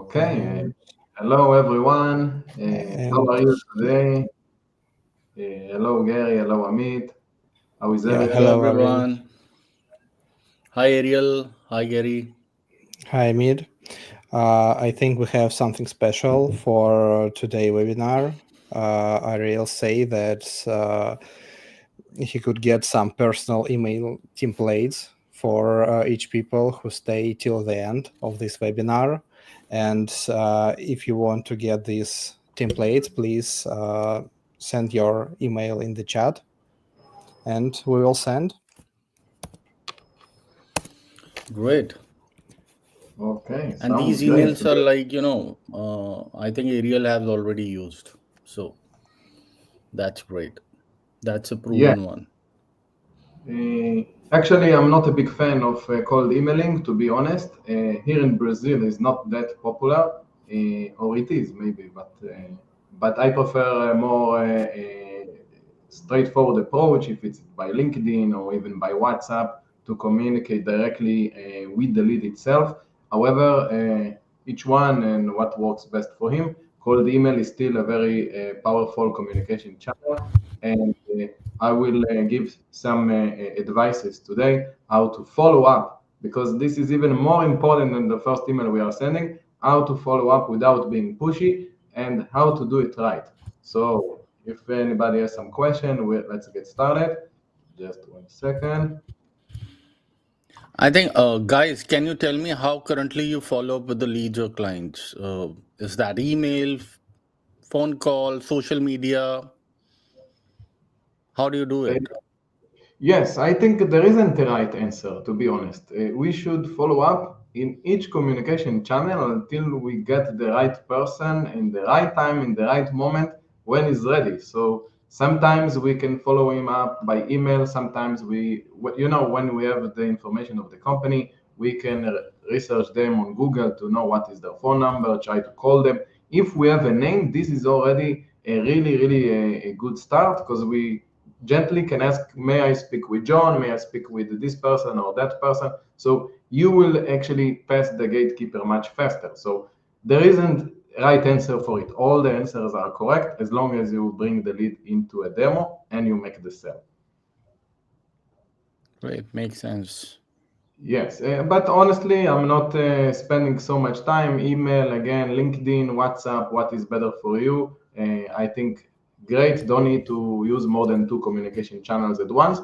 Okay. And Hello, everyone. How and are you today? Hello, Gary. Hello, Amit. How is yeah, everything? Hello, hello Ariel. everyone. Hi, Ariel. Hi, Gary. Hi Mid. I think we have something special for today webinar. Ariel say that he could get some personal email templates for each people who stay till the end of this webinar. And if you want to get these templates, please send your email in the chat, and we will send. Great. Okay, And sounds these great. emails are like, I think Ariel has already used. So that's great. That's a Yeah. proven one. Actually, I'm not a big fan of cold emailing, to be honest. Here in Brazil, it's not that popular, or it is maybe, but I prefer a more straightforward approach if it's by LinkedIn or even by WhatsApp to communicate directly with the lead itself. However, each one and what works best for him. Cold email is still a very powerful communication channel, and I will give some advices today how to follow up, because this is even more important than the first email we are sending, how to follow up without being pushy and how to do it right. So if anybody has some question, let's get started. Just 1 second. I think, guys, can you tell me how currently you follow up with the leads or clients? Is that email, phone call, social media? How do you do Uh, it? Yes, I think there isn't a right answer, to be honest. We should follow up in each communication channel until we get the right person in the right time, in the right moment when he's ready. So sometimes we can follow him up by email. Sometimes when we have the information of the company, we can research them on Google to know what is their phone number, try to call them. If we have a name, this is already a really a good start, because we gently can ask, may I speak with John? May I speak with this person or that person? So you will actually pass the gatekeeper much faster. So there isn't a right answer for it. All the answers are correct as long as you bring the lead into a demo and you make the sale. Great. Makes sense. Yes, but honestly, I'm not spending so much time. Email, again, LinkedIn, WhatsApp, what is better for you? I think great, don't need to use more than two communication channels at once.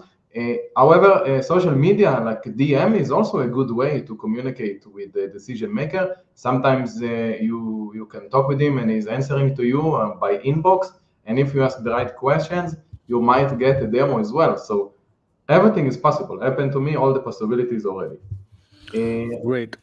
However, social media like DM is also a good way to communicate with the decision maker. Sometimes you can talk with him and he's answering to you by inbox. And if you ask the right questions, you might get a demo as well. So everything is possible. Happened to me, all the possibilities already. Uh, Great.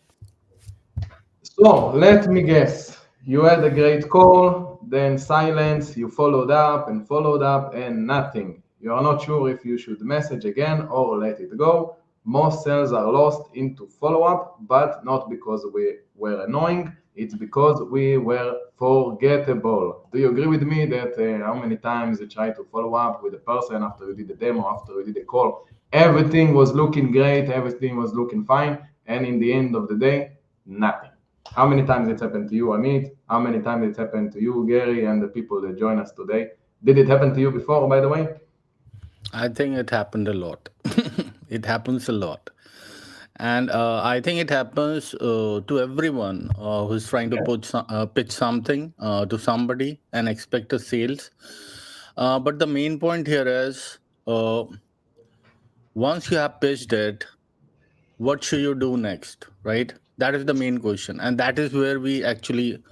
so let me guess. You had a great call, then silence, you followed up, and nothing. You are not sure if you should message again or let it go. Most sales are lost into follow up, but not because we were annoying, it's because we were forgettable. Do you agree with me that how many times you try to follow up with a person after you did the demo, after you did the call? Everything was looking great, everything was looking fine, and in the end of the day, nothing. How many times it's happened to you, Amit? How many times it's happened to you, Gary, and the people that join us today? Did it happen to you before, by the way? I think it happened a lot. It happens a lot. And I think it happens to everyone who's trying to Yeah. pitch something to somebody and expect a sales. But the main point here is uh, once you have pitched it, what should you do next, right? That is the main question. And that is where we actually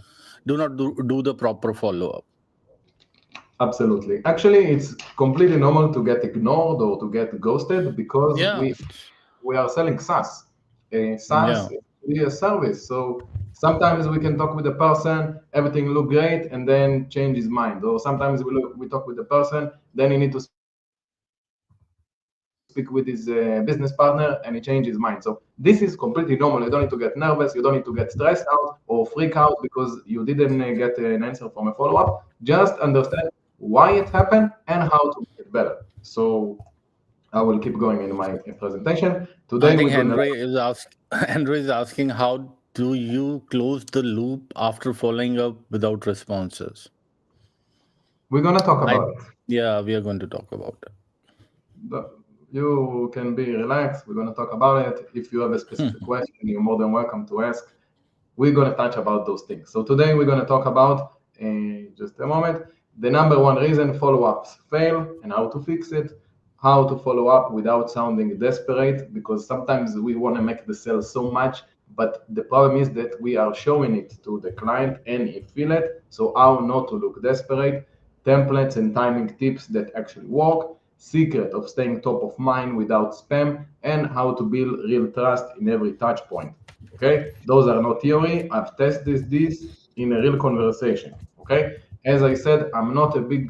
do not do the proper follow up. Absolutely. Actually, it's completely normal to get ignored or to get ghosted because Yeah. we are selling SaaS. SaaS Yeah. is a service. So sometimes we can talk with the person, everything look great, and then change his mind. Or sometimes we talk with the person, then he need to speak with his business partner, and he change his mind. So this is completely normal. You don't need to get nervous. You don't need to get stressed out or freak out because you didn't get an answer from a follow-up. Just understand why it happened and how to make it better. So I will keep going in my presentation. Today we're I gonna think learn. Henry is Henry is asking how to do you close the loop after following up without responses? We're gonna talk I about it. Yeah, we are going to talk about it. You can be relaxed. We're gonna talk about it. If you have a specific question, you're more than welcome to ask. We're going to touch about those things. So today we're going to talk about, just a moment, the number one reason follow-ups fail and how to fix it, how to follow up without sounding desperate, because sometimes we want to make the sale so much, but the problem is that we are showing it to the client and he feel it. So how not to look desperate, templates and timing tips that actually work, secret of staying top of mind without spam, and how to build real trust in every touch point. Okay, those are not theory. I've tested this in a real conversation. Okay, as I said, I'm not a big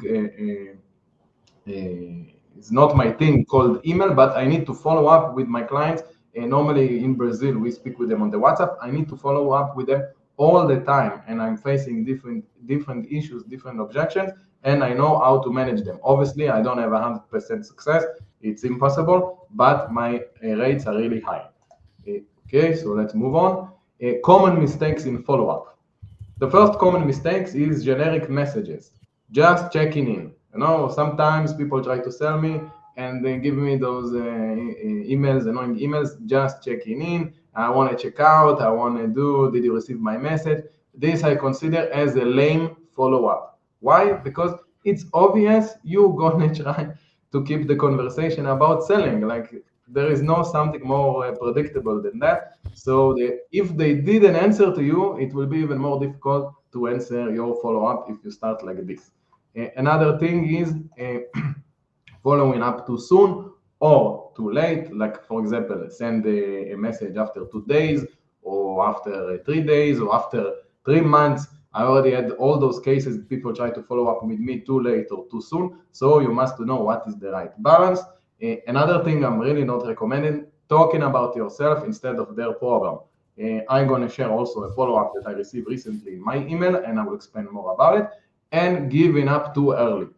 it's not my thing called email, but I need to follow up with my clients. Normally in Brazil, we speak with them on the WhatsApp. I need to follow up with them all the time, and I'm facing different issues, different objections, and I know how to manage them. Obviously, I don't have 100% success. It's impossible, but my rates are really high. Okay, so let's move on. Common mistakes in follow-up. The first common mistakes is generic messages, just checking in. Sometimes people try to sell me and they give me those emails, annoying emails, just checking in. I want to check out. I want to do, did you receive my message? This I consider as a lame follow-up. Why? Because it's obvious you're gonna try to keep the conversation about selling. Like there is no something more predictable than that. So if they didn't answer to you, it will be even more difficult to answer your follow-up if you start like this. Another thing is following up too soon or too late. Like for example, send a message after 2 days or after 3 days or after 3 months. I already had all those cases. People try to follow up with me too late or too soon. So you must know what is the right balance. Another thing I'm really not recommending, talking about yourself instead of their problem. I'm going to share also a follow-up that I received recently in my email, and I will explain more about it. And giving up too early.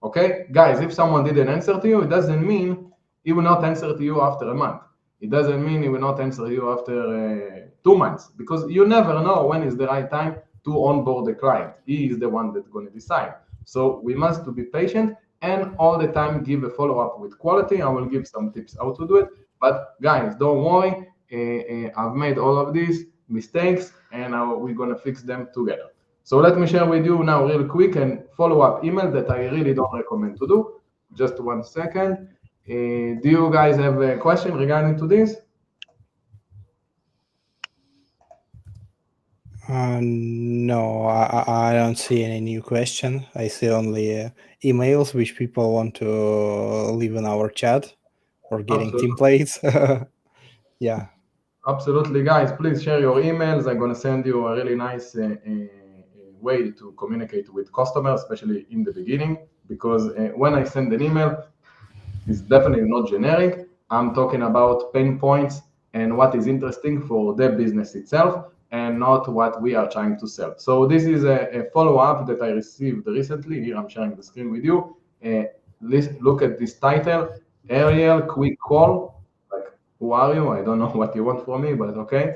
Okay, guys, if someone didn't answer to you, it doesn't mean he will not answer to you after a month. It doesn't mean he will not answer you after 2 months, because you never know when is the right time to onboard the client. He is the one that's going to decide. So we must to be patient and all the time give a follow-up with quality. I will give some tips how to do it. But guys, don't worry. I've made all of these mistakes and we're going to fix them together. So let me share with you now real quick and follow-up email that I really don't recommend to do. Just 1 second. Do you guys have a question regarding to this? No, I don't see any new question. I see only emails which people want to leave in our chat or getting templates. Yeah. Absolutely, guys. Please share your emails. I'm going to send you a really nice way to communicate with customers, especially in the beginning, because when I send an email, it's definitely not generic. I'm talking about pain points and what is interesting for the business itself and not what we are trying to sell. So this is a follow-up that I received recently. Here I'm sharing the screen with you. Look at this title, Ariel, quick call. Like, who are you? I don't know what you want from me, but okay.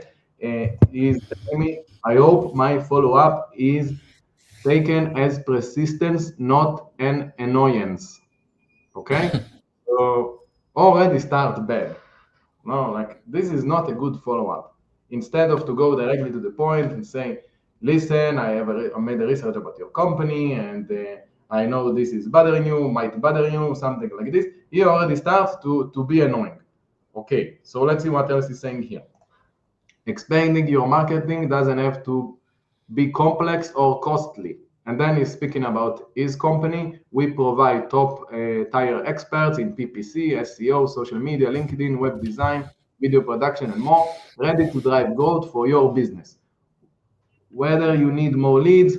He's telling me, I hope my follow-up is taken as persistence, not an annoyance. Okay? So already start bad. No, like this is not a good follow-up. Instead of to go directly to the point and say, listen, I made a research about your company and I know this is bothering you, might bother you, something like this. He already starts to be annoying. Okay, so let's see what else he's saying here. Expanding your marketing doesn't have to be complex or costly. And then he's speaking about his company. We provide top tier experts in PPC, SEO, social media, LinkedIn, web design, video production, and more, ready to drive growth for your business. Whether you need more leads,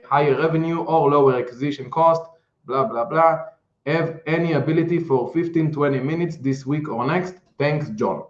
higher revenue, or lower acquisition cost, blah, blah, blah, have any ability for 15, 20 minutes this week or next. Thanks, John.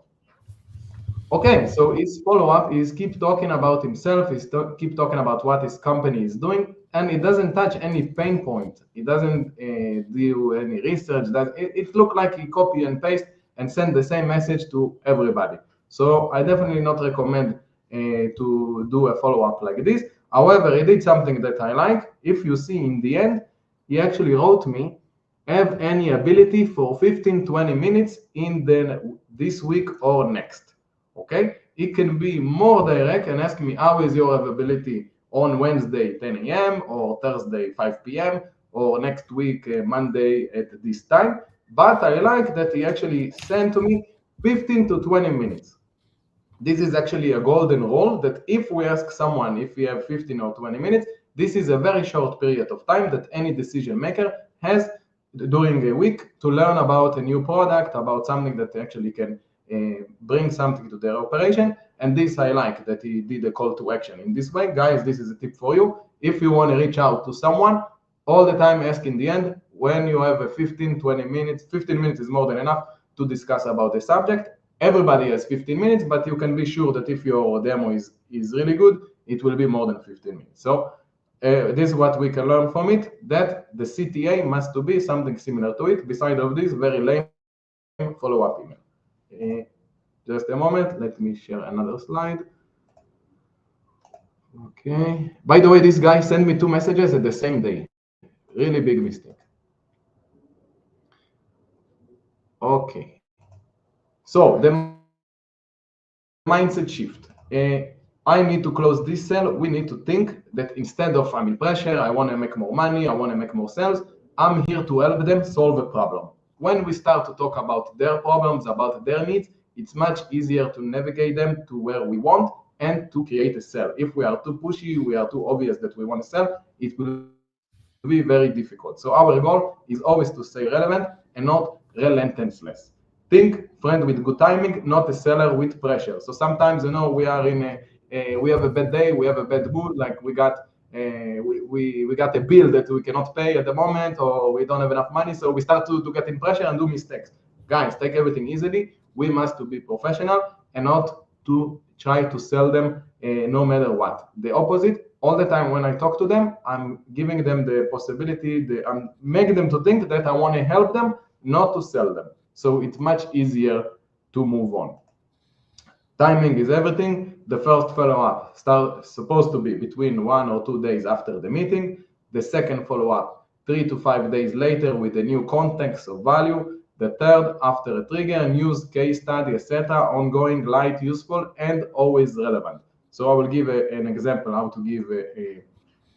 Okay, so his follow-up is keep talking about himself, keep talking about what his company is doing, and it doesn't touch any pain point. It doesn't do any research. It looks like he copy and paste and send the same message to everybody. So I definitely not recommend to do a follow-up like this. However, he did something that I like. If you see in the end, he actually wrote me, have any ability for 15-20 minutes in this week or next. Okay, it can be more direct and ask me how is your availability on Wednesday 10 a.m. or Thursday 5 p.m. or next week Monday at this time. But I like that he actually sent to me 15 to 20 minutes. This is actually a golden rule that if we ask someone if we have 15 or 20 minutes, this is a very short period of time that any decision maker has during a week to learn about a new product, about something that actually can bring something to their operation. And this I like that he did a call to action in this way. Guys, this is a tip for you. If you want to reach out to someone, all the time ask in the end when you have a 15-20 minutes. 15 minutes is more than enough to discuss about the subject. Everybody has 15 minutes, but you can be sure that if your demo is really good, it will be more than 15 minutes. So this is what we can learn from it, that the CTA must to be something similar to it, beside of this very lame follow-up email. Just a moment, let me share another slide. Okay. By the way, this guy sent me 2 messages at the same day. Really big mistake. Okay. So the mindset shift. I need to close this sale. We need to think that instead of I'm in pressure, I want to make more money, I want to make more sales, I'm here to help them solve a problem. When we start to talk about their problems, about their needs, it's much easier to navigate them to where we want and to create a sale. If we are too pushy, we are too obvious that we want to sell, it will be very difficult. So our goal is always to stay relevant and not relentless. Think friend with good timing, not a seller with pressure. So sometimes, we are we have a bad day, we have a bad mood, like we got a bill that we cannot pay at the moment, or we don't have enough money, so we start to get in pressure and do mistakes. Guys, take everything easily. We must to be professional and not to try to sell them no matter what. The opposite, all the time when I talk to them, I'm giving them the possibility, I'm making them to think that I want to help them, not to sell them. So it's much easier to move on. Timing is everything. The first follow-up supposed to be between 1 or 2 days after the meeting. The second follow-up 3 to 5 days later with a new context of value. The third after a trigger, news, case study, etc. Ongoing, light, useful, and always relevant. So I will give an example how to give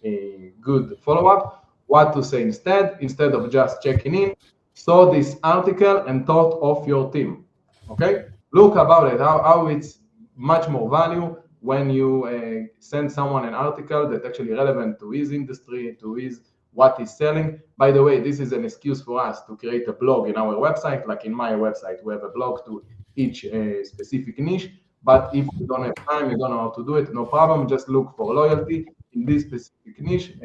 a good follow-up. What to say instead of just checking in. Saw this article and thought of your team. Okay, look about it, how it's much more value when you send someone an article that's actually relevant to his industry, to his what he's selling. By the way, this is an excuse for us to create a blog in our website. Like in my website, we have a blog to each specific niche. But if you don't have time, you don't know how to do it, no problem. Just look for loyalty in this specific niche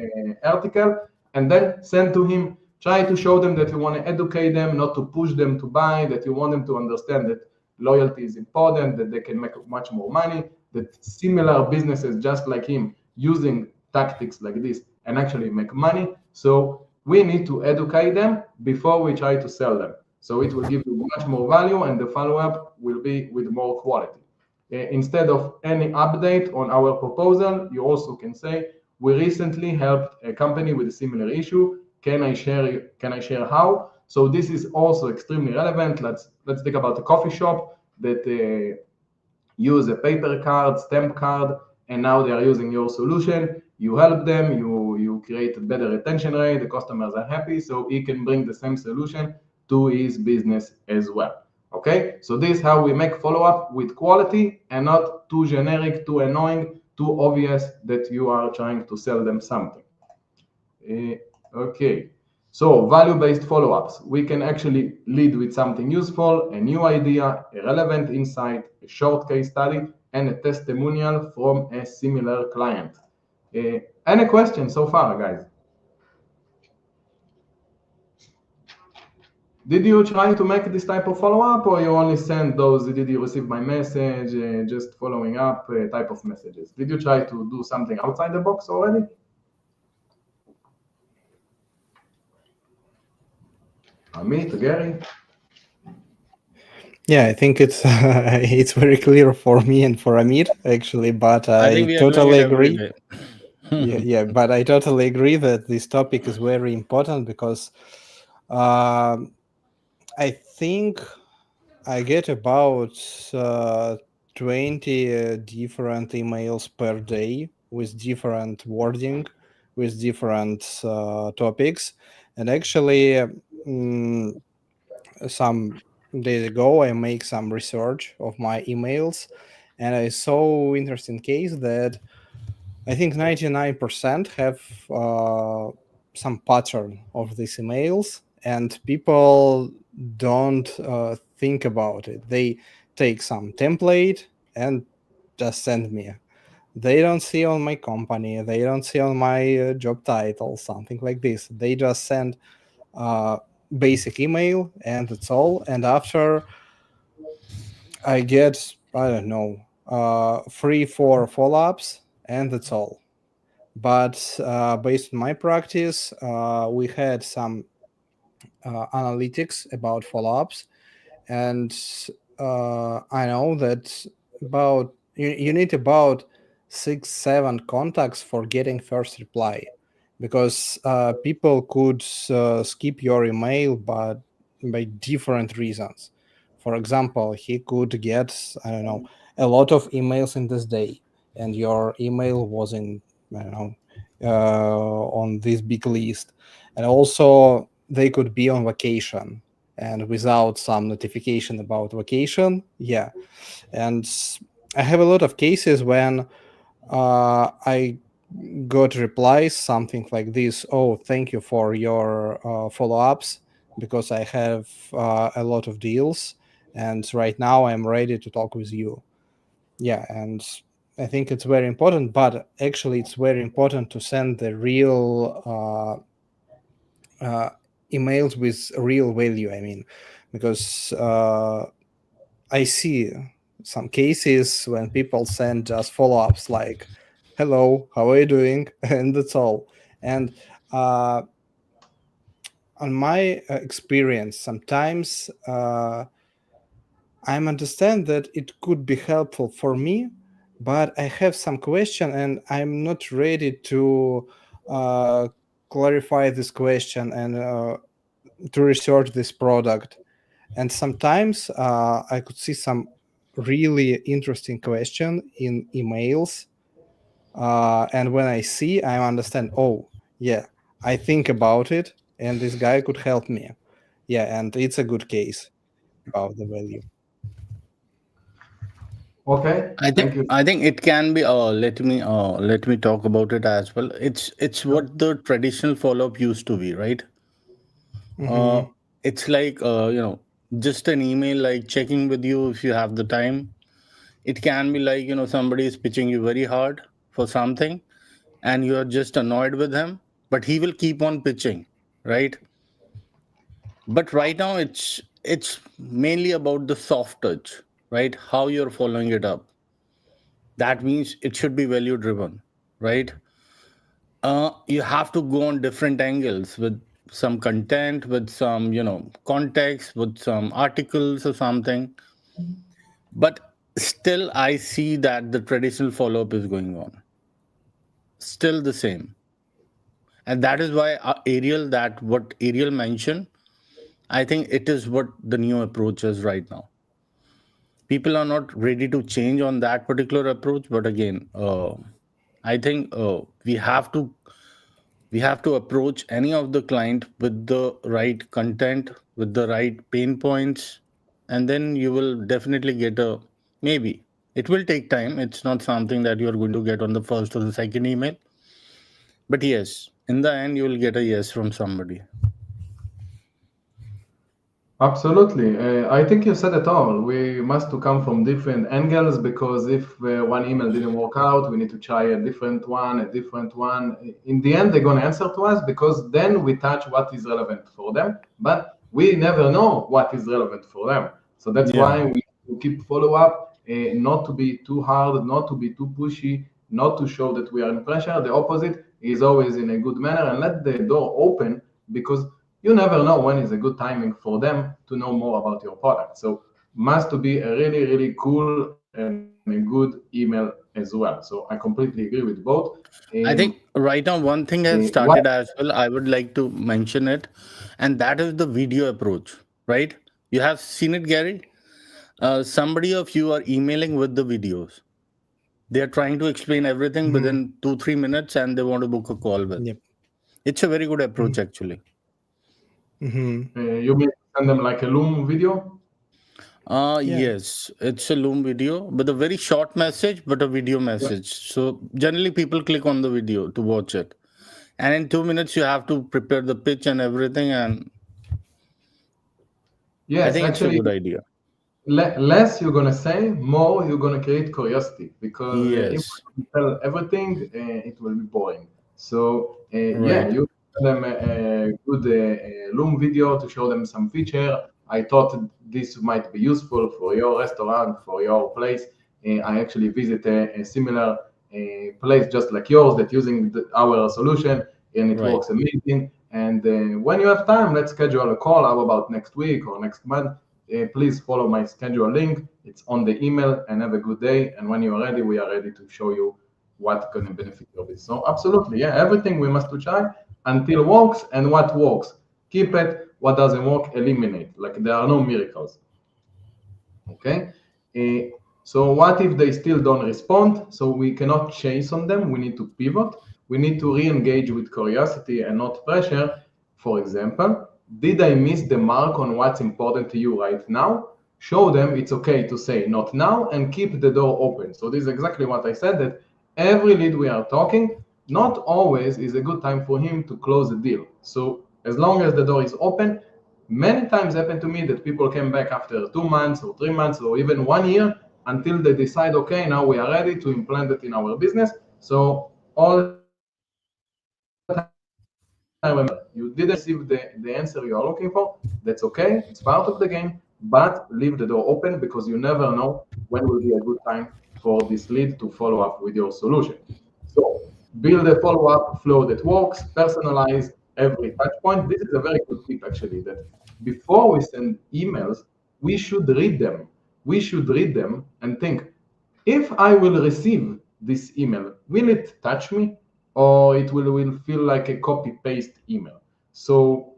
article and then send to him. Try to show them that you want to educate them, not to push them to buy, that you want them to understand that loyalty is important, that they can make much more money, that similar businesses just like him using tactics like this and actually make money. So we need to educate them before we try to sell them. So it will give you much more value and the follow-up will be with more quality. Instead of any update on our proposal, you also can say, we recently helped a company with a similar issue. Can I share how? So this is also extremely relevant. Let's think about a coffee shop that use a paper card, stamp card, and now they are using your solution. You help them, you create a better retention rate, the customers are happy, so he can bring the same solution to his business as well. Okay, so this is how we make follow-up with quality and not too generic, too annoying, too obvious that you are trying to sell them something. Okay, so value-based follow-ups. We can actually lead with something useful, a new idea, a relevant insight, a short case study, and a testimonial from a similar client. Any questions so far, guys? Did you try to make this type of follow-up, or you only send those, did you receive my message, just following up type of messages? Did you try to do something outside the box already? Amit, Gary? Yeah, I think it's it's very clear for me and for Amir actually, but I think I we are doing totally it every agree. day. Yeah, yeah, but I totally agree that this topic is very important because um I think I get about uh, 20 different emails per day with different wording, with different topics. And actually, some days ago, I make some research of my emails, and I saw interesting case that I think 99% have some pattern of these emails, and people don't think about it. They take some template and just send me. They don't see on my company, they don't see on my job title, something like this. They just send uh, basic email and that's all. And after I get, I don't know, 3, 4 follow ups, and that's all. But based on my practice, we had some analytics about follow-ups, and I know that about you need about 6, 7 contacts for getting first reply, because people could skip your email, but by different reasons. For example, he could get, I don't know, a lot of emails in this day, and your email was in, I don't know, on this big list, and also they could be on vacation and without some notification about vacation. Yeah, and I have a lot of cases when I got replies something like this: oh, thank you for your follow-ups, because I have a lot of deals and right now I'm ready to talk with you. Yeah, and I think it's very important, but actually it's very important to send the real emails with real value, I mean, because I see some cases when people send just follow-ups like, hello, how are you doing? And that's all. And on my experience, sometimes I understand that it could be helpful for me, but I have some question and I'm not ready to uh, clarify this question and to research this product. And sometimes I could see some really interesting question in emails, and when I see, I understand, oh yeah, I think about it and this guy could help me. Yeah, and it's a good case about the value. Okay, I think thank you. I think it can be. Let me talk about it as well. It's Sure. what the traditional follow up used to be, right? Uh, Hmm. it's like just an email, like checking with you if you have the time. It can be like somebody is pitching you very hard for something, and you are just annoyed with him, but he will keep on pitching, right? But right now, it's mainly about the soft touch, right? How you're following it up. That means it should be value driven, right? You have to go on different angles with some content, with some context, with some articles or something. But still I see that the traditional follow up is going on, still the same. And that is why Ariel, that what Ariel mentioned, I think it is what the new approach is right now. People are not ready to change on that particular approach, but again, I think we have to approach any of the client with the right content, with the right pain points, and then you will definitely get a, maybe it will take time. It's not something that you're going to get on the first or the second email, but yes, in the end you will get a yes from somebody. Absolutely. I think you said it all. We must to come from different angles because if one email didn't work out, we need to try a different one, a different one. In the end, they're going to answer to us because then we touch what is relevant for them, but we never know what is relevant for them. So that's Yeah. why we keep follow up, not to be too hard, not to be too pushy, not to show that we are in pressure. The opposite is always in a good manner and let the door open because you never know when is a good timing for them to know more about your product. So must to be a really, really cool and a good email as well. So I completely agree with both. I think right now one thing has What started as well. I would like to mention it, and that is the video approach. Right? You have seen it, Gary. Somebody of you are emailing with the videos. They are trying to explain everything Mhm. within 2-3 minutes, and they want to book a call with. Yep. It's a very good Mhm. approach, actually. Mhm. you mean send them like a Loom video? Yeah. Yes, it's a Loom video, but a very short message, but a video Yeah. message. So generally, people click on the video to watch it, and in 2 minutes, you have to prepare the pitch and everything. And I Yes, think it's a actually, good idea. less you're gonna say, more you're gonna create curiosity. Because if Yes, you tell everything, it will be boring. So yeah, right, you send them a good Loom video to show them some feature. I thought this might be useful for your restaurant, for your place. I actually visit a similar place just like yours that using our solution, and it right. works amazing. And when you have time, let's schedule a call. How about next week or next month? Please follow my schedule link. It's on the email, and have a good day. And when you're ready, we are ready to show you what can benefit your business. So absolutely, yeah, everything we must to try until works, and what works, keep it. What doesn't work, eliminate. Like there are no miracles. Okay. So what if they still don't respond? So we cannot chase on them. We need to pivot. We need to re-engage with curiosity and not pressure. For example, did I miss the mark on what's important to you right now? Show them it's okay to say not now and keep the door open. So this is exactly what I said, that every lead we are talking, not always is a good time for him to close a deal. So as long as the door is open, many times happened to me that people came back after 2 months or 3 months or even 1 year until they decide, okay, now we are ready to implement it in our business. So all the time remember, you didn't receive the answer you are looking for. That's okay. It's part of the game. But leave the door open because you never know when will be a good time for this lead to follow up with your solution. So build a follow-up flow that works, personalize every touch point. This is a very good tip actually, that before we send emails, we should read them. We should read them and think, if I will receive this email, will it touch me, or it will feel like a copy paste email? So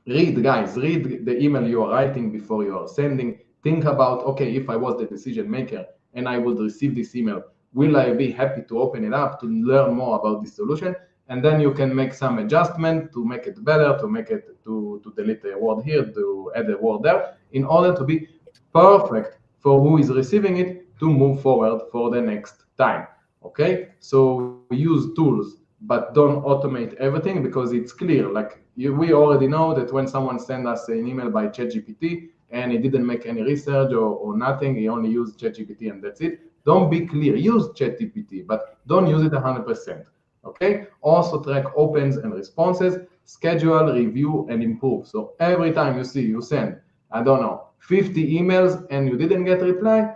read, guys, read the email you are writing before you are sending. Think about, okay, if I was the decision maker and I would receive this email, will I be happy to open it up to learn more about this solution? And then you can make some adjustment to make it better, to make it to delete a word here, to add a word there, in order to be perfect for who is receiving it to move forward for the next time. Okay, so use tools, but don't automate everything, because it's clear, like we already know that when someone send us an email by ChatGPT and he didn't make any research or nothing, he only used ChatGPT and that's it. Don't be clear. Use ChatGPT, but don't use it 100%. Okay. Also track opens and responses, schedule, review, and improve. So every time you send, I don't know, 50 emails and you didn't get a reply,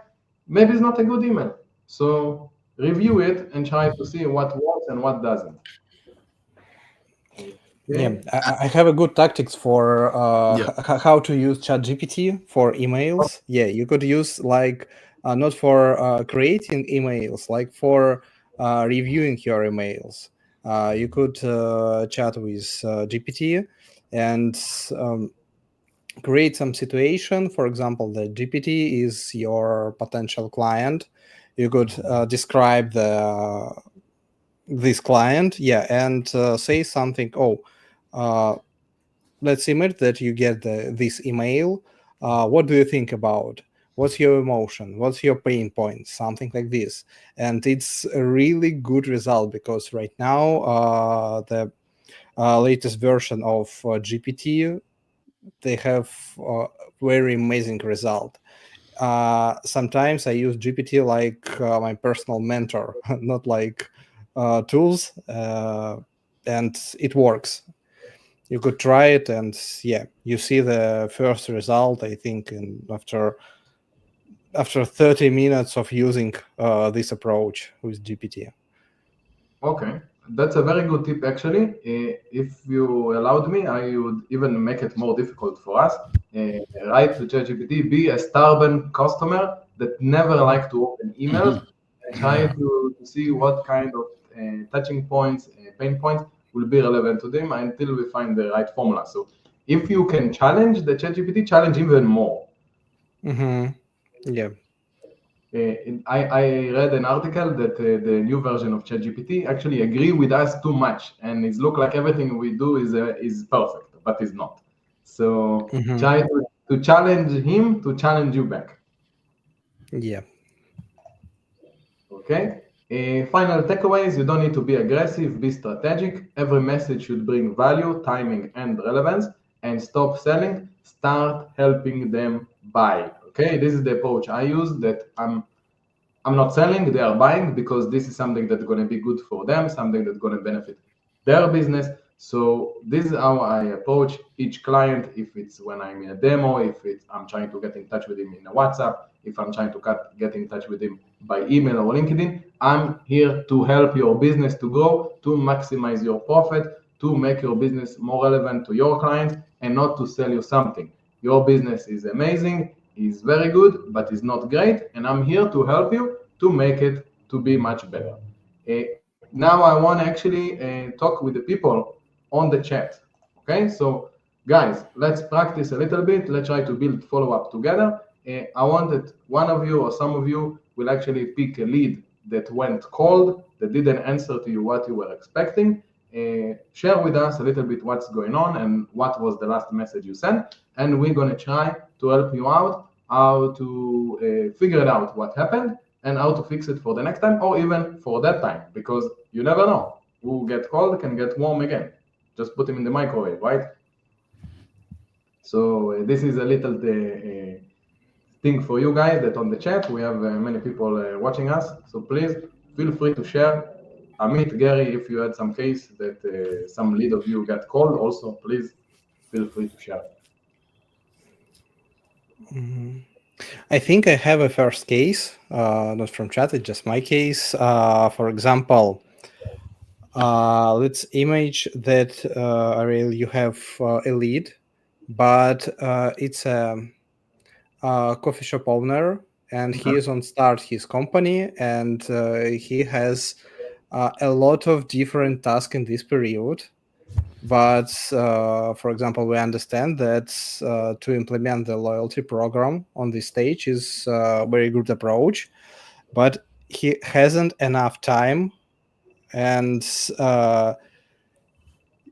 maybe it's not a good email. So review it and try to see what works and what doesn't. Yeah, Okay. I have a good tactics for Yeah, how to use ChatGPT for emails. Yeah, you could use like not for creating emails, like for reviewing your emails. You could chat with GPT and um, create some situation. For example, the GPT is your potential client. You could describe this client, yeah, and say something. Oh. Let's admit that you get this email. What do you think about? What's your emotion? What's your pain point? Something like this. And it's a really good result because right now, the latest version of GPT, they have very amazing result. Sometimes I use GPT like my personal mentor, not like tools, and it works. You could try it, and yeah, you see the first result, I think, in after 30 minutes of using this approach with GPT. Okay. That's a very good tip, actually. If you allowed me, I would even make it more difficult for us. Write to ChatGPT, be a stubborn customer that never like to open emails, and try to see what kind of touching points, pain points will be relevant to them until we find the right formula. So if you can challenge the ChatGPT, challenge even more. Mm-hmm. Yeah. I read an article that the new version of ChatGPT actually agree with us too much, and it look like everything we do is perfect, but it's not. So Mm-hmm. try to challenge him to challenge you back. Yeah. Okay. Final takeaways: you don't need to be aggressive. Be strategic. Every message should bring value, timing, and relevance. And stop selling. Start helping them buy. Okay. This is the approach I use. That I'm not selling, they are buying because this is something that's going to be good for them, something that's going to benefit their business. So this is how I approach each client. If it's when I'm in a demo, if it's I'm trying to get in touch with him in a WhatsApp, if I'm trying to get in touch with him by email or LinkedIn, I'm here to help your business to grow, to maximize your profit, to make your business more relevant to your clients, and not to sell you something. Your business is amazing, is very good, but is not great, and I'm here to help you to make it to be much better. Now I want to actually talk with the people on the chat. Okay, so guys, let's practice a little bit. Let's try to build follow-up together. I want that one of you or some of you will actually pick a lead that went cold, that didn't answer to you what you were expecting. Share with us a little bit what's going on and what was the last message you sent, and we're going to try to help you out how to figure it out what happened and how to fix it for the next time or even for that time, because you never know who get cold can get warm again. Just put him in the microwave, right? So this is a little thing for you guys that on the chat we have many people watching us, so please feel free to share. Amit, Gary, if you had some case that some lead of you got cold, also please feel free to share. I think I have a first case, not from chat, it's just my case. For example, let's image that, Ariel, you have a lead, but it's a coffee shop owner, and he is on start his company, and he has a lot of different tasks in this period. But for example, we understand that to implement the loyalty program on this stage is a very good approach, but he hasn't enough time, and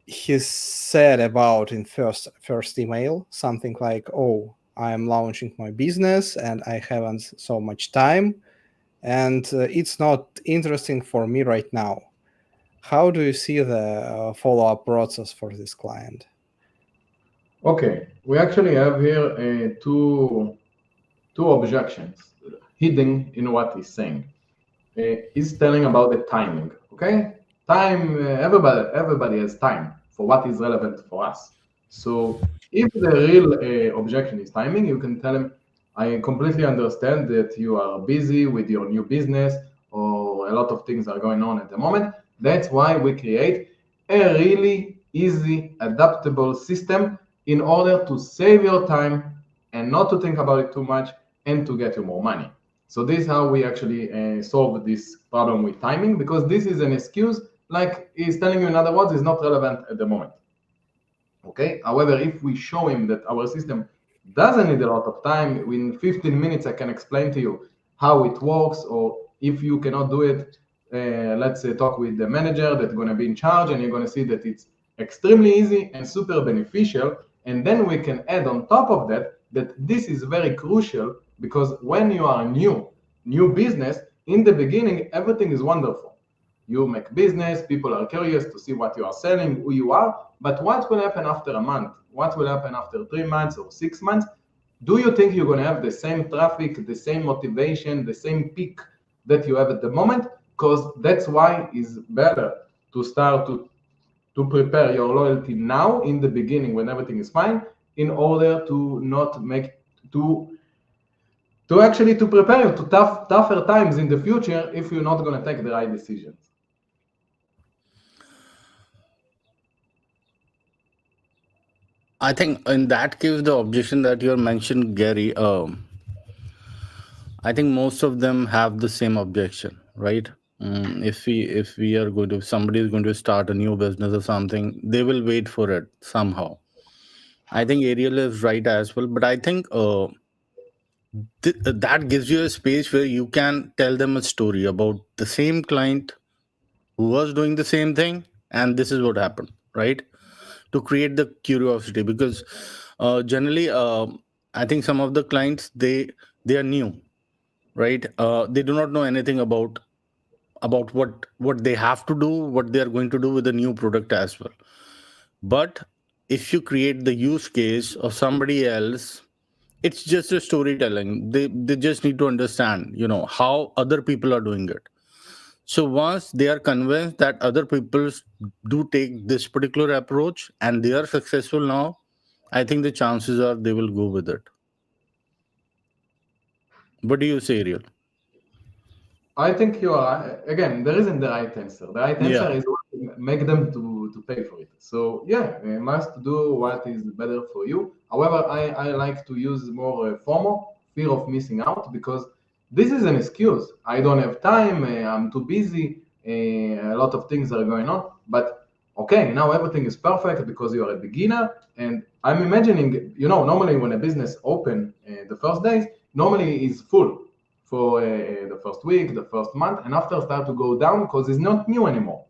he said about in first email something like, "Oh, I am launching my business and I haven't so much time, and it's not interesting for me right now." How do you see the follow-up process for this client? Okay, we actually have here two objections hidden in what he's saying. He's telling about the timing. Okay, time. Everybody has time for what is relevant for us. So if the real objection is timing, you can tell him, "I completely understand that you are busy with your new business, or a lot of things are going on at the moment. That's why we create a really easy, adaptable system in order to save your time and not to think about it too much and to get you more money." So this is how we actually solve this problem with timing, because this is an excuse, like he's telling you in other words, is not relevant at the moment. Okay. However, if we show him that our system doesn't need a lot of time, in 15 minutes I can explain to you how it works, or if you cannot do it, let's say talk with the manager that's going to be in charge, and you're going to see that it's extremely easy and super beneficial. And then we can add on top of that that this is very crucial, because when you are new business, in the beginning everything is wonderful. You make business, people are curious to see what you are selling, who you are, but what will happen after a month? What will happen after 3 months or 6 months? Do you think you're going to have the same traffic, the same motivation, the same peak that you have at the moment? Because that's why it's better to start to prepare your loyalty now in the beginning when everything is fine, in order to not make to actually to prepare you to tougher times in the future if you're not going to take the right decisions. I think in that case, the objection that you mentioned, Gary, I think most of them have the same objection, right? If we are going to, if somebody is going to start a new business or something, they will wait for it somehow. I think Ariel is right as well, but I think that gives you a space where you can tell them a story about the same client who was doing the same thing, and this is what happened, right? To create the curiosity, because generally, I think some of the clients, they are new, right? They do not know anything about what they have to do, what they are going to do with the new product as well. But if you create the use case of somebody else, it's just a storytelling. They just need to understand, how other people are doing it. So once they are convinced that other people do take this particular approach and they are successful now, I think the chances are they will go with it. What do you say, Ariel? I think you are again. There isn't the right answer. The right answer Yeah. is what make them to pay for it. So yeah, must do what is better for you. However, I like to use more FOMO, fear of missing out, because this is an excuse. I don't have time. I'm too busy. A lot of things are going on. But okay, now everything is perfect because you are a beginner. And I'm imagining, normally when a business open the first days, normally is full for the first week, the first month, and after start to go down because it's not new anymore.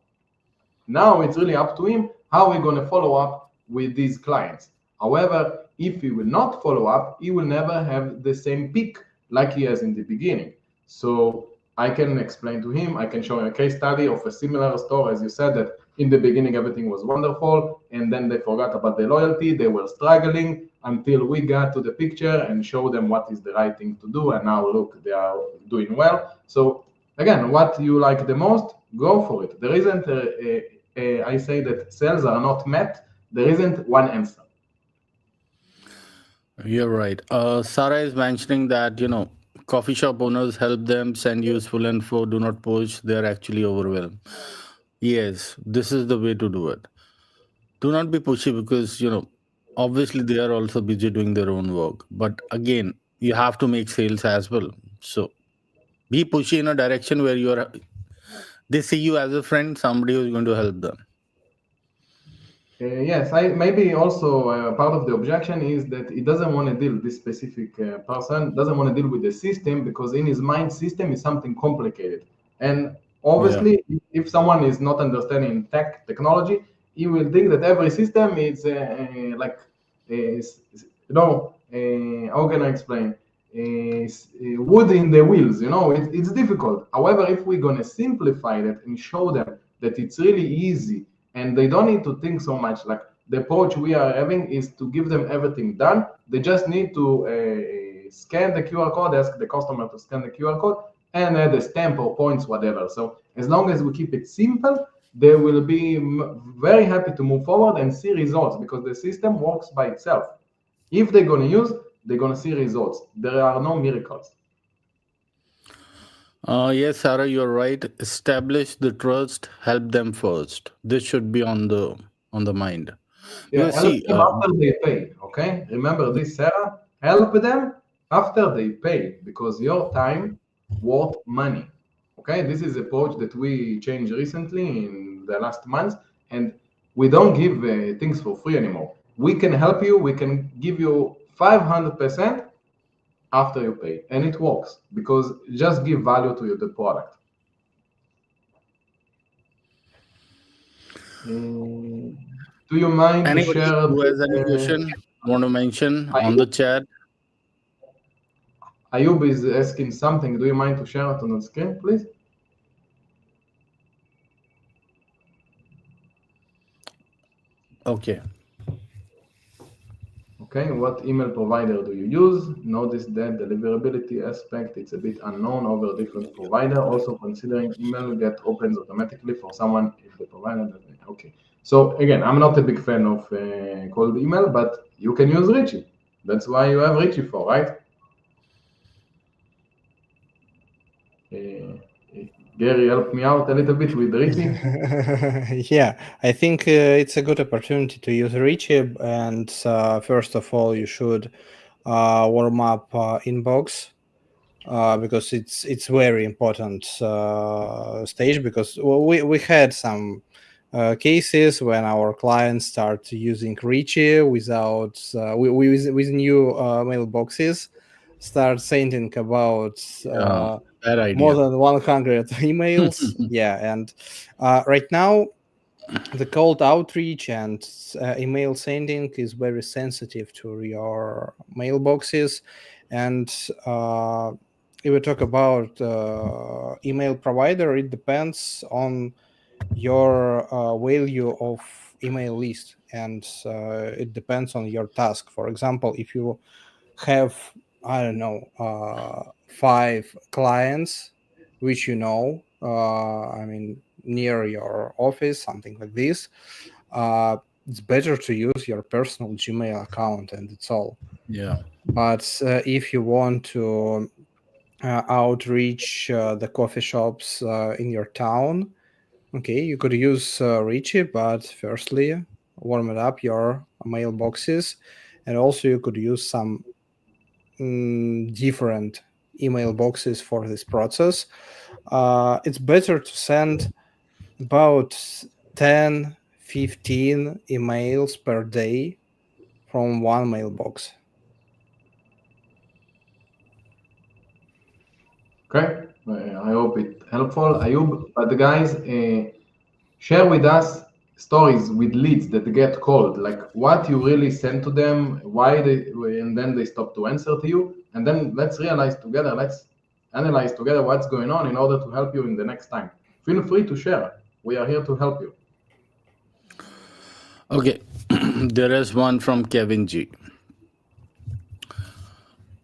Now it's really up to him how we're going to follow up with these clients. However, if he will not follow up, he will never have the same peak like he has in the beginning. So I can explain to him, I can show him a case study of a similar store, as you said, that in the beginning everything was wonderful, and then they forgot about the loyalty, they were struggling until we got to the picture and show them what is the right thing to do, and now look, they are doing well. So again, what you like the most, go for it. There isn't I say that sales are not met. There isn't one answer. You're right. Sarah is mentioning that, coffee shop owners help them send useful info, do not push, they're actually overwhelmed. Yes, this is the way to do it. Do not be pushy because, obviously they are also busy doing their own work. But again, you have to make sales as well. So be pushy in a direction where they see you as a friend, somebody who's going to help them. Yes, I maybe also part of the objection is that he doesn't want to deal this specific person doesn't want to deal with the system because in his mind system is something complicated, and Yeah. obviously if someone is not understanding technology, he will think that every system is like how can I explain, wood in the wheels. It's difficult. However, if we're gonna simplify that and show them that it's really easy and they don't need to think so much. Like the approach we are having is to give them everything done. They just need to scan the QR code, ask the customer to scan the QR code, and add a stamp or points, whatever. So as long as we keep it simple, they will be very happy to move forward and see results because the system works by itself. If they're going to use, they're going to see results. There are no miracles. Yes, Sarah, you're right. Establish the trust. Help them first. This should be on the mind. Yeah, Because help see, them after they pay. Okay, remember this, Sarah. Help them after they pay because your time worth money. Okay, this is a approach that we changed recently in the last months, and we don't give things for free anymore. We can help you. We can give you 500% after you pay, and it works because just give value to the product. Mm, do you mind to anybody share? who has any question want to mention on the Ayub, chat? Ayub is asking something. Do you mind to share it on the screen, please? Okay. Okay, what email provider do you use? Notice that deliverability aspect, it's a bit unknown over different provider. Also considering email get opens automatically for someone if the provider doesn't. Okay. So again, I'm not a big fan of cold email, but you can use Richie. That's why you have Richie for, right? Uh, Gary, help me out a little bit with Richie. Yeah, I think it's a good opportunity to use Richie. And first of all, you should warm up inbox because it's very important stage. Because we had some cases when our clients start using Richie without with new mailboxes, start sending about Yeah, bad more idea. than 100 emails. Yeah, and right now the cold outreach and email sending is very sensitive to your mailboxes. And if we talk about email provider, it depends on your value of email list, and it depends on your task. For example, if you have, I don't know, 5 clients which I mean, near your office, something like this, it's better to use your personal Gmail account, and it's all. Yeah. But if you want to outreach the coffee shops in your town, okay, you could use Richie, but firstly, warm it up your mailboxes, and also you could use some different email boxes for this process. It's better to send about 10, 15 emails per day from one mailbox. Okay, I hope it helpful, Ayub. But guys, share with us stories with leads that get called, like what you really sent to them, why they, and then they stop to answer to you, and then let's realize together, let's analyze together what's going on in order to help you in the next time. Feel free to share. We are here to help you. Okay. There is one from Kevin G.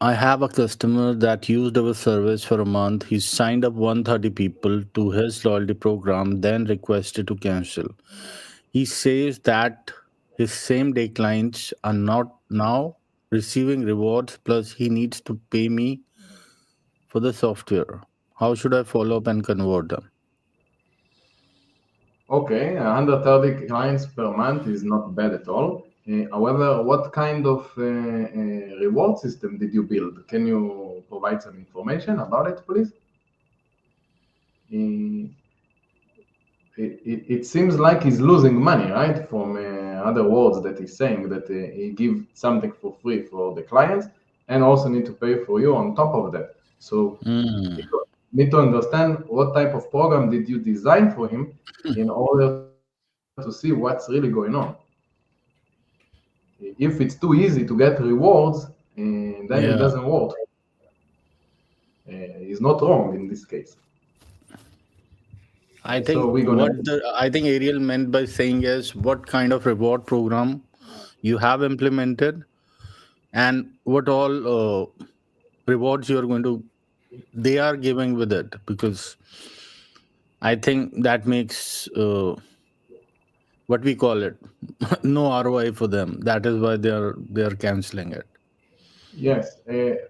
I have a customer that used our service for a month. He signed up 130 people to his loyalty program, then requested to cancel. He says that his same day clients are not now receiving rewards, plus, he needs to pay me for the software. How should I follow up and convert them? Okay, 130 clients per month is not bad at all. However, what kind of reward system did you build? Can you provide some information about it, please? Uh, it seems like he's losing money, right? From other words that he's saying that he give something for free for the clients and also need to pay for you on top of that. So Hmm. you need to understand what type of program did you design for him in order to see what's really going on. If it's too easy to get rewards, then it doesn't Yeah. work. He's not wrong in this case. So we're gonna. I think Ariel meant by saying is what kind of reward program you have implemented and what all rewards you are going to they are giving with it, because I think that makes what we call it no ROI for them. That is why they are canceling it. Yes,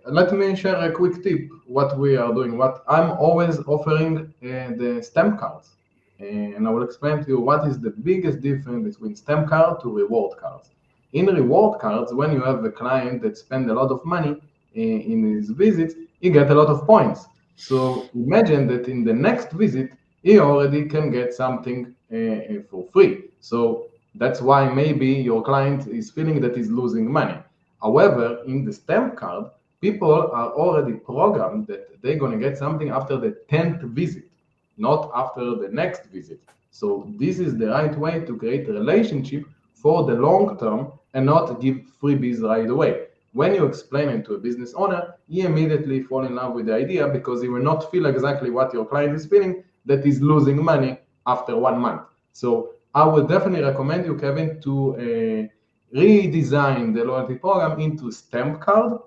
let me share a quick tip what we are doing. What I'm always offering the stamp cards, and I will explain to you what is the biggest difference between stamp card to reward cards. In reward cards, when you have a client that spend a lot of money in his visits, he get a lot of points. So imagine that in the next visit, he already can get something for free. So that's why maybe your client is feeling that he's losing money. However, in the stamp card, people are already programmed that they're going to get something after the 10th visit, not after the next visit. So this is the right way to create a relationship for the long term and not give freebies right away. When you explain it to a business owner, he immediately fall in love with the idea because he will not feel exactly what your client is feeling, that is losing money after 1 month. So I would definitely recommend you, Kevin, to redesign the loyalty program into stamp card.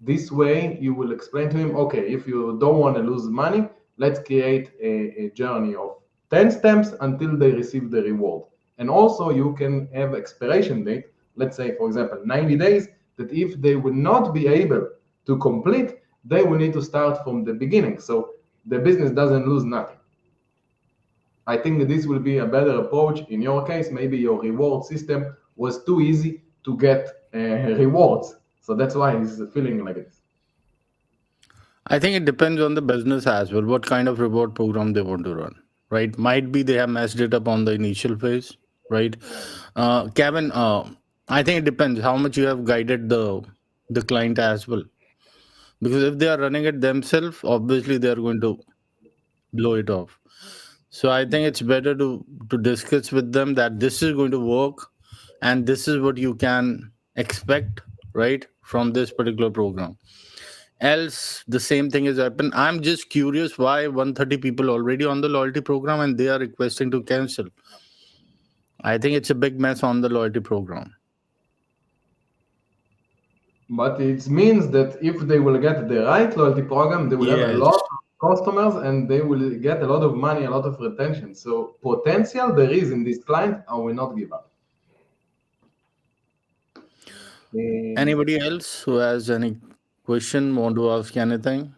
This way you will explain to him, okay, if you don't want to lose money, let's create a journey of 10 stamps until they receive the reward. And also you can have expiration date, let's say for example 90 days, that if they will not be able to complete, they will need to start from the beginning. So the business doesn't lose nothing. I think this will be a better approach. In your case, maybe your reward system was too easy to get rewards. So that's why he's feeling like this. I think it depends on the business as well, what kind of reward program they want to run, right? Might be they have messed it up on the initial phase, right? Kevin, I think it depends how much you have guided the client as well. Because if they are running it themselves, obviously they are going to blow it off. So I think it's better to discuss with them that this is going to work and this is what you can expect, right, from this particular program. Else, the same thing has happened. I'm just curious why 130 people already on the loyalty program and they are requesting to cancel. I think it's a big mess on the loyalty program. But it means that if they will get the right loyalty program, they will have a Yes. lot of customers and they will get a lot of money, a lot of retention. So potential there is in this client, I will not give up. Uh, Anybody else who has any question, want to ask anything?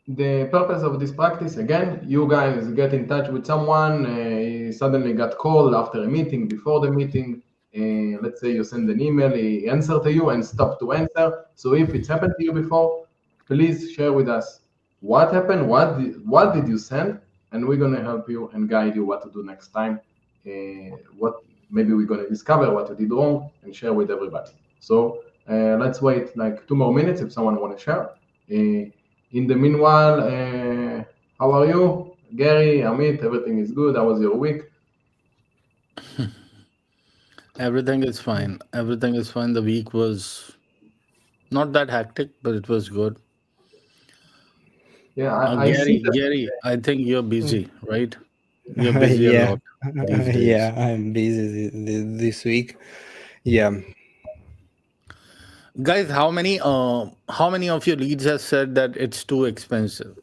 the purpose of this practice, again, you guys get in touch with someone, he suddenly got called after a meeting, before the meeting. Let's say you send an email, he answer to you and stop to answer. So if it's happened to you before, please share with us what happened, what did you send, and we're gonna help you and guide you what to do next time. What maybe we're gonna discover what you did wrong and share with everybody. So let's wait like 2 more minutes if someone want to share. In the meanwhile, how are you, Gary, Amit? Everything is good. How was your week? Everything is fine. Everything is fine. The week was not that hectic, but it was good. Yeah, I see Gary, I think you're that. busy, right? You're busy a Yeah, lot these days. yeah, I'm busy this week. Yeah, Guys, how many of your leads have said that it's too expensive?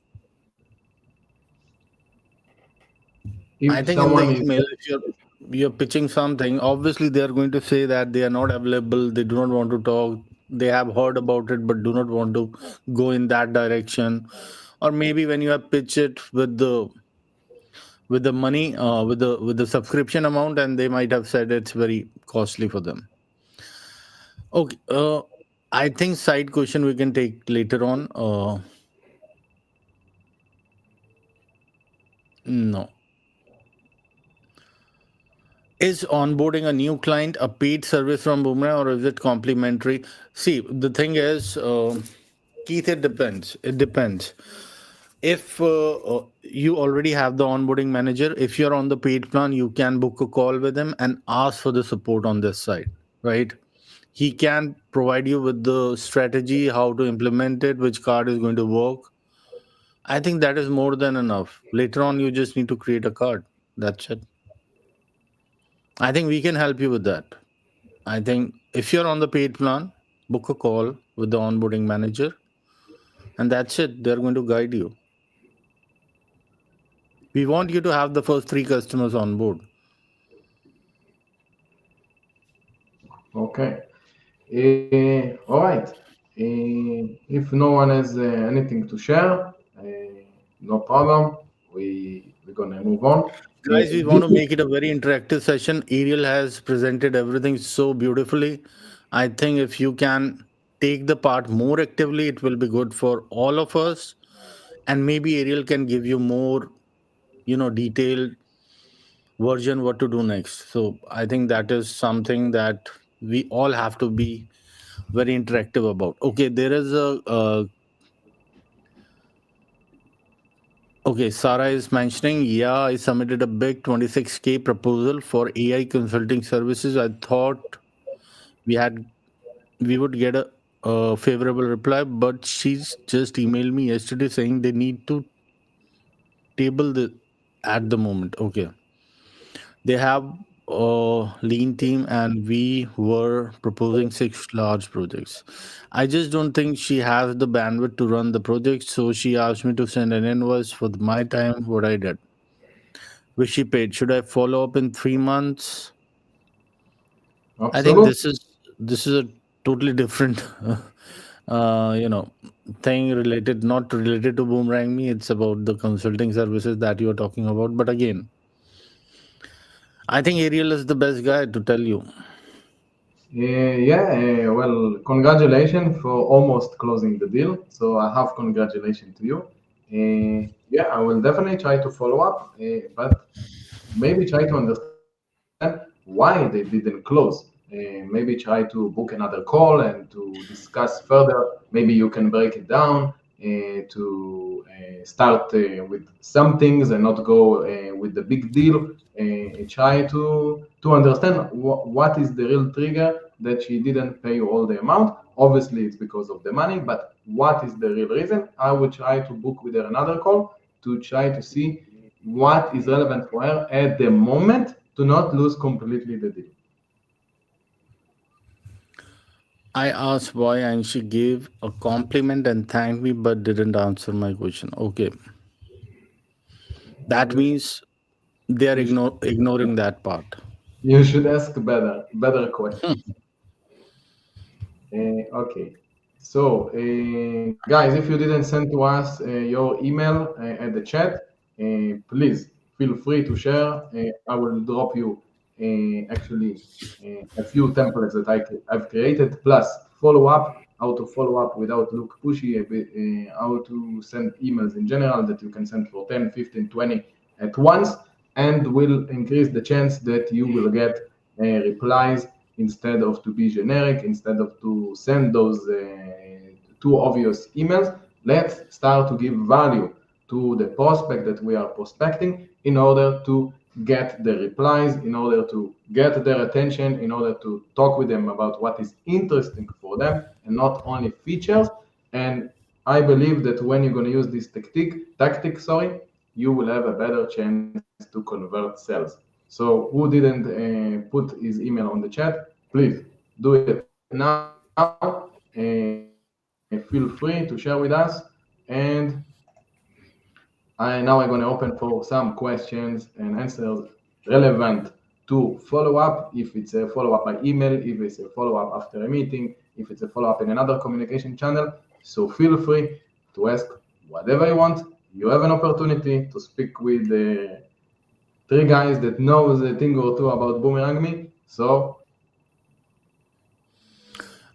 I If think in the someone is email, if you're pitching something, obviously they are going to say that they are not available, they do not want to talk, they have heard about it but do not want to go in that direction. Or maybe when you have pitched it with the money, with the subscription amount, and they might have said it's very costly for them. Okay, I think side question we can take later on. No. Is onboarding a new client a paid service from Boomerang or is it complimentary? See, the thing is, Keith, it depends. It depends. If you already have the onboarding manager, if you're on the paid plan, you can book a call with him and ask for the support on this side, right? He can provide you with the strategy, how to implement it, which card is going to work. I think that is more than enough. Later on, you just need to create a card. That's it. I think we can help you with that. I think if you're on the paid plan, book a call with the onboarding manager, and that's it. They're going to guide you. We want you to have the first three customers on board. okay. All right. If no one has anything to share, no problem. We're gonna move on. Guys, we want This to is make it a very interactive session. Ariel has presented everything so beautifully. I think if you can take the part more actively, it will be good for all of us. And maybe Ariel can give you more, detailed version what to do next. So I think that is something that we all have to be very interactive about. Okay, there is a okay. Sarah is mentioning, yeah, I submitted a big 26K proposal for AI consulting services. I thought we had we would get a favorable reply, but she's just emailed me yesterday saying they need to table the at the moment. Okay, they have a lean team, and we were proposing six large projects. I just don't think she has the bandwidth to run the project, so she asked me to send an invoice for my time, what I did, which she paid. Should I follow up in 3 months? I think absolute. this is a totally different you know, thing related, not related to Boomerang Me. It's about the consulting services that you are talking about. But again, I think Ariel is the best guy to tell you. Yeah, well, congratulations for almost closing the deal. So I have congratulations to you. Yeah, I will definitely try to follow up, but maybe try to understand why they didn't close. Maybe try to book another call and to discuss further. Maybe you can break it down to start with some things and not go with the big deal. Try to understand what is the real trigger that she didn't pay you all the amount. Obviously, it's because of the money, but what is the real reason? I would try to book with her another call to try to see what is relevant for her at the moment to not lose completely the deal. I asked why, and she gave a compliment and thanked me, but didn't answer my question. Okay, that You should, means they are you should, ignoring that part. you should ask better questions. Okay. So, guys, if you didn't send to us your email at the chat, please feel free to share. I will drop you actually a few templates that I've created, plus follow up, how to follow up without look pushy, how to send emails in general that you can send for 10, 15, 20 at once, and will increase the chance that you will get replies instead of to be generic, instead of to send those too obvious emails. Let's start to give value to the prospect that we are prospecting in order to get the replies, in order to get their attention, in order to talk with them about what is interesting for them and not only features. And I believe that when you're going to use this tactic, sorry, you will have a better chance to convert sales. So who didn't put his email on the chat, please do it now. Feel free to share with us. And now I'm going to open for some questions and answers relevant to follow up. If it's a follow up by email, if it's a follow up after a meeting, if it's a follow up in another communication channel. So feel free to ask whatever you want. You have an opportunity to speak with three guys that knows a thing or two about Boomerang Me. So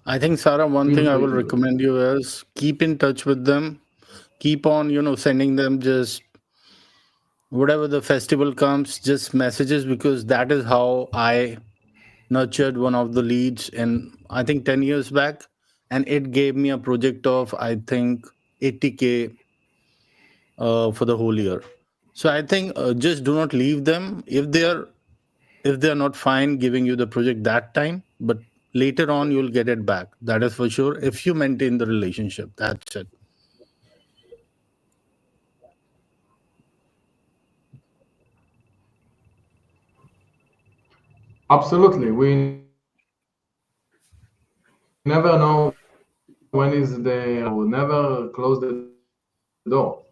I think, Sarah, one feel thing I free will to do it. recommend you is keep in touch with them. Keep on, sending them just whatever the festival comes, just messages, because that is how I nurtured one of the leads in, I think, 10 years back. And it gave me a project of, I think, 80K for the whole year. So I think just do not leave them if they are not fine giving you the project that time, but later on you'll get it back. That is for sure. If you maintain the relationship, that's it. Absolutely. We never know when is the right time to never close the door.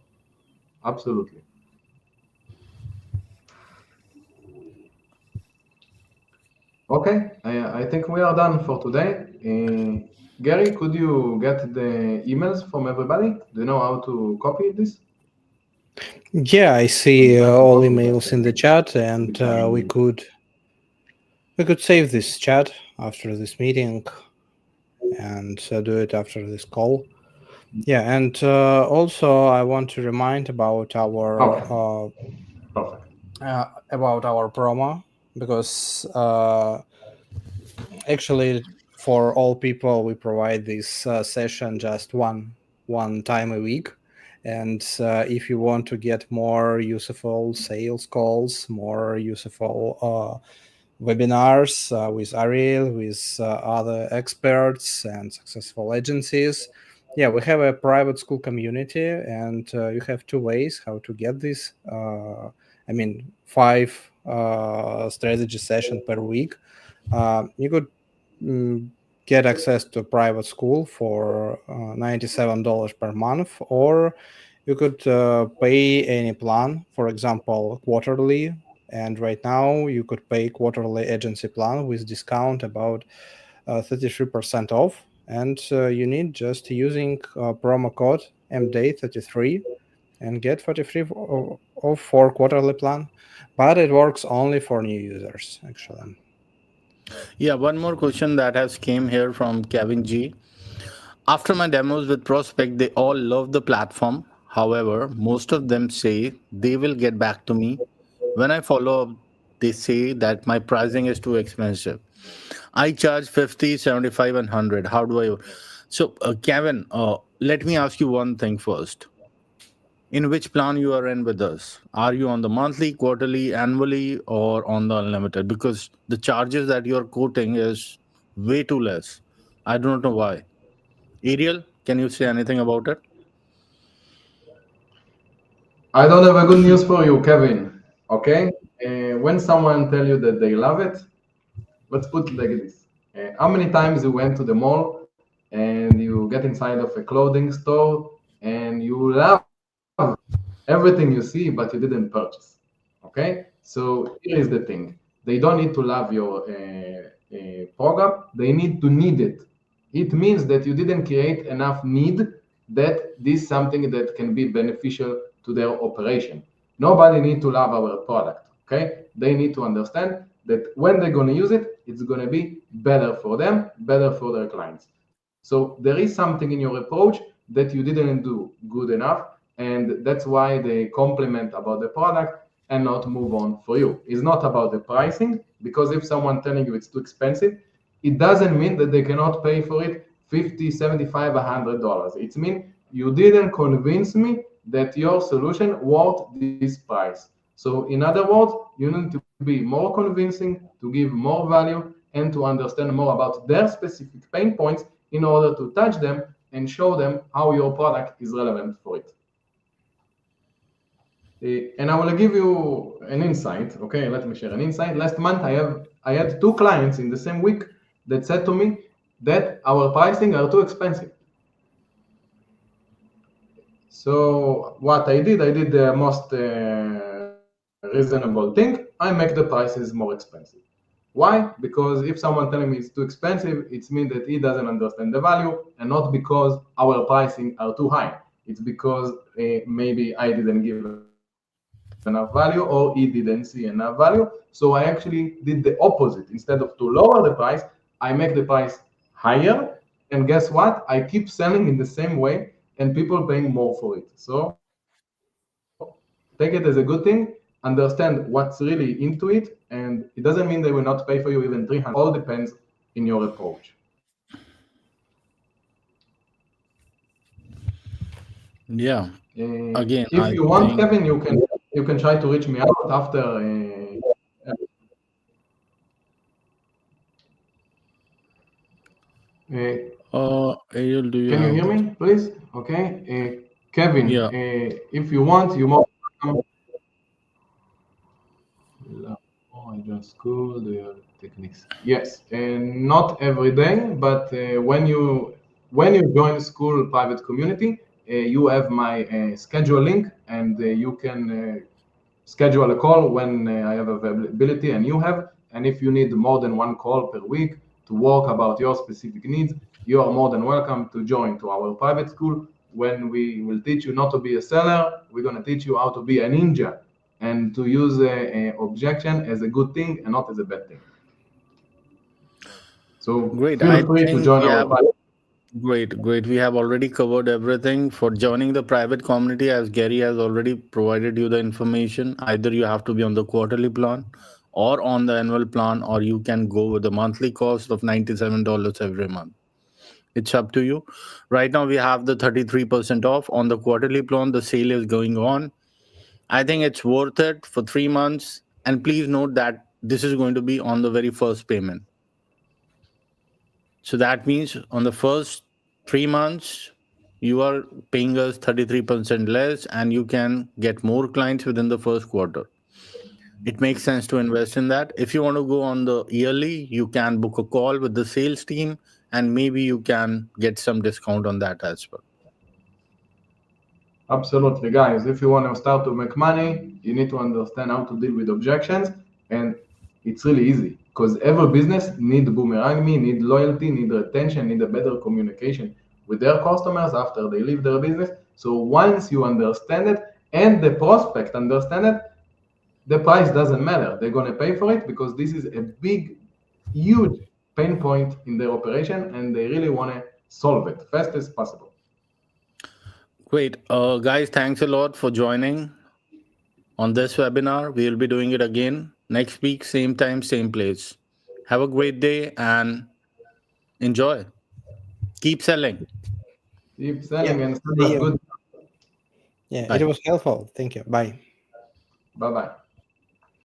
Absolutely. Okay, I think we are done for today. Gary, could you get the emails from everybody? Do you know how to copy this? Yeah, I Would see you like to all go to emails in the chat, and we becoming could save this chat after this meeting and do it after this call. Yeah, and also I want to remind okay? Perfect. about our promo, because actually for all people we provide this session just one time a week. And if you want to get more useful sales calls, more useful webinars with Ariel, with other experts and successful agencies, yeah, we have a private school community, and you have two ways how to get this. I mean, 5 strategy session per week. You could mm, get access to private school for $97 per month, or you could pay any plan, for example, quarterly. And right now, you could pay quarterly agency plan with discount about 33% off. And you need just using promo code MDAY33 and get 43 for quarterly plan. But it works only for new users, actually. Yeah, one more question that has came here from Kevin G. After my demos with Prospect, they all love the platform. However, most of them say they will get back to me. When I follow up, they say that my pricing is too expensive. I charge 50, 75, and 100. How do I? So, Kevin, let me ask you one thing first. In which plan you are in with us? Are you on the monthly, quarterly, annually, or on the unlimited? Because the charges that you are quoting is way too less. I do not know why. Ariel, can you say anything about it? I don't have a good news for you, Kevin. Okay? When someone tell you that they love it, let's put it like this. How many times you went to the mall and you get inside of a clothing store and you love everything you see, but you didn't purchase? Okay? So here is the thing. They don't need to love your program. They need to need it. It means that you didn't create enough need that this is something that can be beneficial to their operation. Nobody need to love our product. Okay? They need to understand that when they're going to use it, it's going to be better for them, better for their clients. So there is something in your approach that you didn't do good enough, and that's why they compliment about the product and not move on for you. It's not about the pricing, because if someone telling you it's too expensive, it doesn't mean that they cannot pay for it 50, 75, $100. It means you didn't convince me that your solution worth this price. So in other words, you need to be more convincing, to give more value, and to understand more about their specific pain points in order to touch them and show them how your product is relevant for it. And I will give you an insight. Okay, let me share an insight. Last month, I had two clients in the same week that said to me that our pricing are too expensive. So what I did the most reasonable thing. I make the prices more expensive. Why? Because if someone telling me it's too expensive, it means that he doesn't understand the value, and not because our pricing are too high. It's because maybe I didn't give enough value or he didn't see enough value. So I actually did the opposite. Instead of to lower the price, I make the price higher. And guess what? I keep selling in the same way, and people paying more for it. So take it as a good thing. Understand what's really into it, and it doesn't mean they will not pay for you even 300. All depends in your approach. Yeah. If Again, you I want, Kevin, think, you can try to reach me out after. Uh, Ariel, do you can you have hear this? me, please? Okay, Kevin, Yeah. if you want, you more welcome. Oh, I joined school. Do you have techniques? Yes, not every day, but when you join school private community, you have my schedule link, and you can schedule a call when I have availability and you have. And if you need more than one call per week to work about your specific needs, you are more than welcome to join to our private school. When we will teach you not to be a seller, we're going to teach you how to be a ninja and to use objection as a good thing and not as a bad thing. So Great. I feel free to think join we our have private. great, great. We have already covered everything for joining the private community, as Gary has already provided you the information. Either you have to be on the quarterly plan or on the annual plan, or you can go with the monthly cost of $97 every month. It's up to you. Right now, we have the 33% off on the quarterly plan. The sale is going on. I think it's worth it for 3 months. And please note that this is going to be on the very first payment. So that means on the first 3 months, you are paying us 33% less and you can get more clients within the first quarter. It makes sense to invest in that. If you want to go on the yearly, you can book a call with the sales team and maybe you can get some discount on that as well. Absolutely, guys. If you want to start to make money, you need to understand how to deal with objections, and it's really easy. because every business need boomerang me, need loyalty, need retention, need a better communication with their customers after they leave their business. So once you understand it and the prospect understand it, the price doesn't matter. They're going to pay for it because this is a big, huge pain point in their operation and they really want to solve it fast as possible. Great. Guys, thanks a lot for joining on this webinar. We will be doing it again next week, same time, same place. Have a great day and enjoy. Keep selling. Keep Yeah. selling and sell See us you. good. Yeah, it Bye. was helpful. Thank you. Bye. Bye bye.